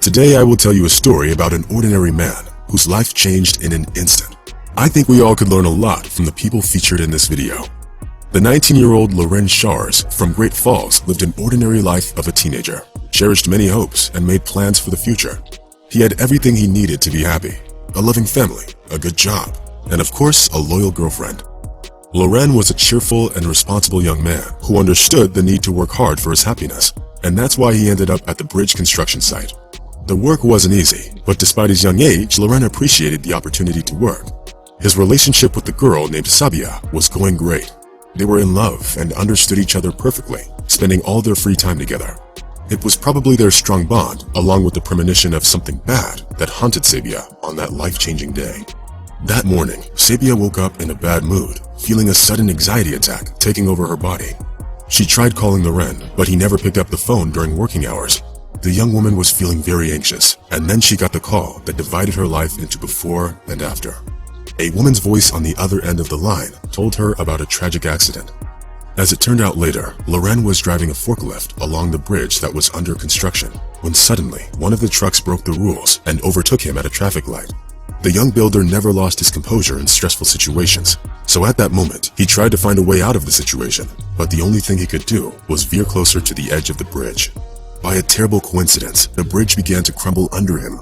Today I will tell you a story about an ordinary man whose life changed in an instant. I think we all could learn a lot from the people featured in this video. The 19-year-old Loren Shars from Great Falls lived an ordinary life of a teenager, cherished many hopes, and made plans for the future. He had everything he needed to be happy: a loving family, a good job, and of course, a loyal girlfriend. Loren was a cheerful and responsible young man who understood the need to work hard for his happiness, and that's why he ended up at the bridge construction site. The work wasn't easy, but despite his young age, Loren appreciated the opportunity to work. His relationship with the girl named Sabia was going great. They were in love and understood each other perfectly, spending all their free time together. It was probably their strong bond, along with the premonition of something bad, that haunted Sabia on that life-changing day. That morning, Sabia woke up in a bad mood, feeling a sudden anxiety attack taking over her body. She tried calling Loren, but he never picked up the phone during working hours. The young woman was feeling very anxious, and then she got the call that divided her life into before and after. A woman's voice on the other end of the line told her about a tragic accident. As it turned out later, Loren was driving a forklift along the bridge that was under construction when suddenly one of the trucks broke the rules and overtook him at a traffic light. The young builder never lost his composure in stressful situations, so at that moment, he tried to find a way out of the situation, but the only thing he could do was veer closer to the edge of the bridge. By a terrible coincidence, the bridge began to crumble under him.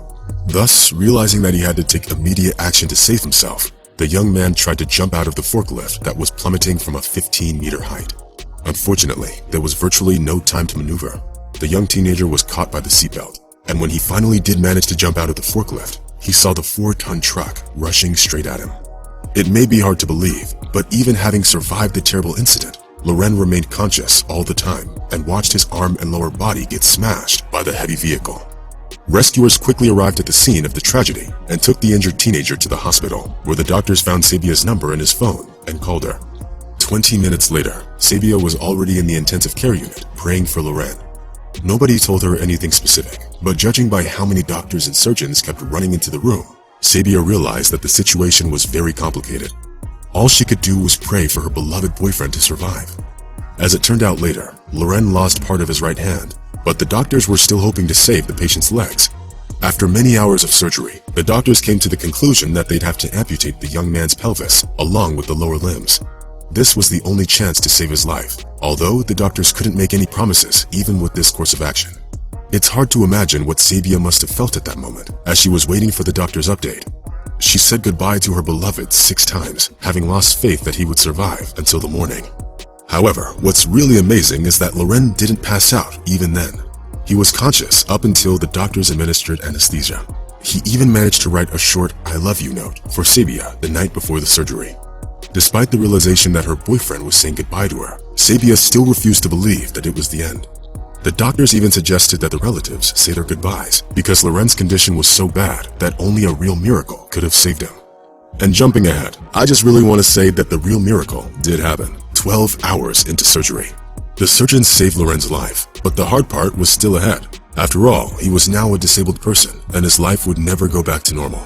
Thus, realizing that he had to take immediate action to save himself, the young man tried to jump out of the forklift that was plummeting from a 15-meter height. Unfortunately, there was virtually no time to maneuver. The young teenager was caught by the seatbelt, and when he finally did manage to jump out of the forklift, he saw the 4-ton truck rushing straight at him. It may be hard to believe, but even having survived the terrible incident, Loren remained conscious all the time and watched his arm and lower body get smashed by the heavy vehicle. Rescuers quickly arrived at the scene of the tragedy and took the injured teenager to the hospital, where the doctors found Sabia's number in his phone and called her. 20 minutes later, Sabia was already in the intensive care unit praying for Loren. Nobody told her anything specific, but judging by how many doctors and surgeons kept running into the room, Sabia realized that the situation was very complicated. All she could do was pray for her beloved boyfriend to survive. As it turned out later, Loren lost part of his right hand, but the doctors were still hoping to save the patient's legs. After many hours of surgery, the doctors came to the conclusion that they'd have to amputate the young man's pelvis along with the lower limbs. This was the only chance to save his life, although the doctors couldn't make any promises even with this course of action. It's hard to imagine what Sabia must have felt at that moment as she was waiting for the doctor's update. She said goodbye to her beloved 6 times, having lost faith that he would survive until the morning. However, what's really amazing is that Loren didn't pass out even then. He was conscious up until the doctors administered anesthesia. He even managed to write a short "I love you" note for Sabia the night before the surgery. Despite the realization that her boyfriend was saying goodbye to her, Sabia still refused to believe that it was the end. The doctors even suggested that the relatives say their goodbyes because Loren's condition was so bad that only a real miracle could have saved him. And jumping ahead, I just really want to say that the real miracle did happen 12 hours into surgery. The surgeons saved Loren's life, but the hard part was still ahead. After all, he was now a disabled person, and his life would never go back to normal.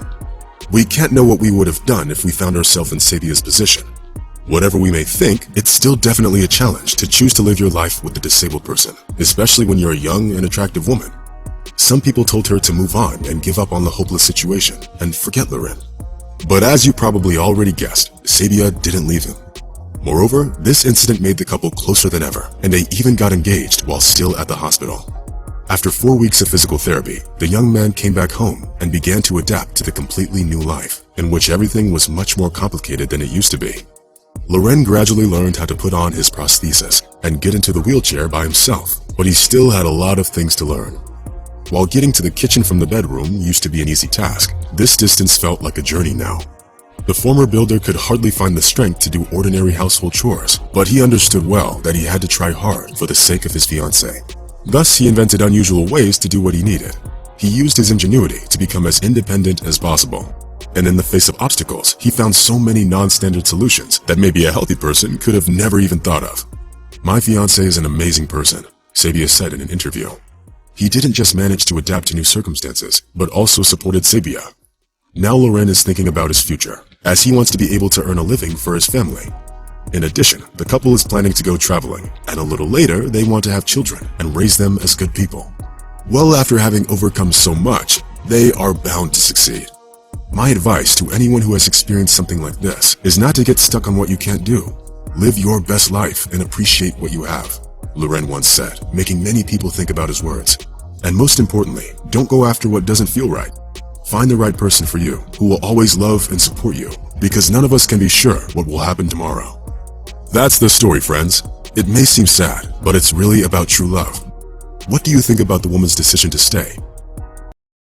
We can't know what we would have done if we found ourselves in Sabia's position. Whatever we may think, it's still definitely a challenge to choose to live your life with a disabled person, especially when you're a young and attractive woman. Some people told her to move on and give up on the hopeless situation and forget Loren. But as you probably already guessed, Sabia didn't leave him. Moreover, this incident made the couple closer than ever, and they even got engaged while still at the hospital. After 4 weeks of physical therapy, the young man came back home and began to adapt to the completely new life, in which everything was much more complicated than it used to be. Loren gradually learned how to put on his prosthesis and get into the wheelchair by himself, but he still had a lot of things to learn. While getting to the kitchen from the bedroom used to be an easy task, this distance felt like a journey now. The former builder could hardly find the strength to do ordinary household chores, but he understood well that he had to try hard for the sake of his fiancée. Thus, he invented unusual ways to do what he needed. He used his ingenuity to become as independent as possible. And in the face of obstacles, he found so many non-standard solutions that maybe a healthy person could have never even thought of. "My fiancé is an amazing person," Sabia said in an interview. He didn't just manage to adapt to new circumstances, but also supported Sabia. Now Loren is thinking about his future, as he wants to be able to earn a living for his family. In addition, the couple is planning to go traveling, and a little later they want to have children and raise them as good people. Well, after having overcome so much, they are bound to succeed. My advice to anyone who has experienced something like this is not to get stuck on what you can't do. Live your best life and appreciate what you have, Loren once said, making many people think about his words. And most importantly, don't go after what doesn't feel right. Find the right person for you, who will always love and support you, because none of us can be sure what will happen tomorrow. That's the story, friends. It may seem sad, but it's really about true love. What do you think about the woman's decision to stay?